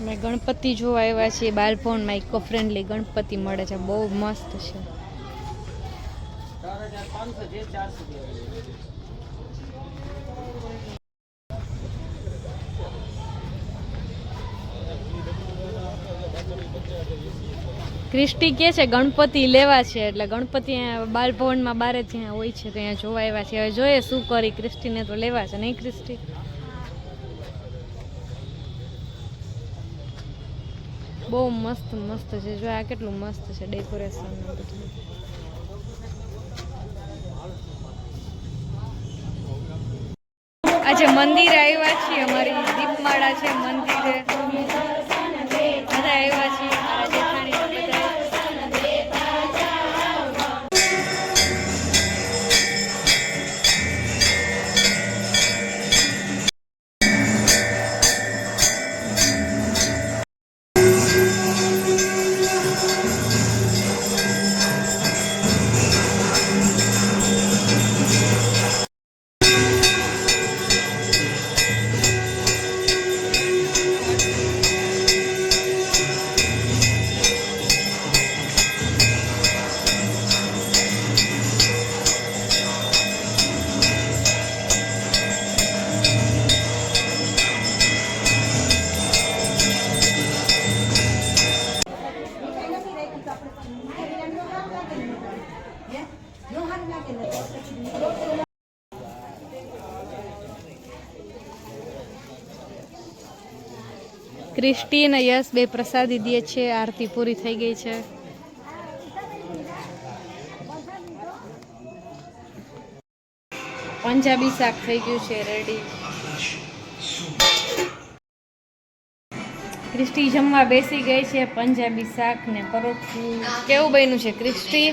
અમે ગણપતિ જોવા આવ્યા છીએ બાલભવનમાં. ઇકો ફ્રેન્ડલી ગણપતિ મળે છે, બહુ મસ્ત છે. ક્રિસ્ટી કે છે ગણપતિ લેવા છે, એટલે ગણપતિ બાલભવનમાં બારે ત્યાં હોય છે, ત્યાં જોવા આવ્યા છે. હવે જોઈએ શું કરી. ક્રિસ્ટીને તો લેવા છે નહીં ક્રિસ્ટી? બહુ મસ્ત મસ્ત છે. જો આ કેટલું મસ્ત છે ડેકોરેશન. આજે મંદિર આવ્યા છીએ, અમારી દીપમાળા છે મંદિરે બધા આવ્યા છીએ. મારા જેઠાણી બધા ક્રિસ્ટી અને યશ બે પ્રસાદી દે છે. આરતી પૂરી થઈ ગઈ છે. પંજાબી શાક થઈ ગયું છે રેડી. ક્રિસ્ટી જમવા બેસી ગઈ છે. પંજાબી શાક ને પરોઠું કેવું બન્યું છે ક્રિસ્ટી?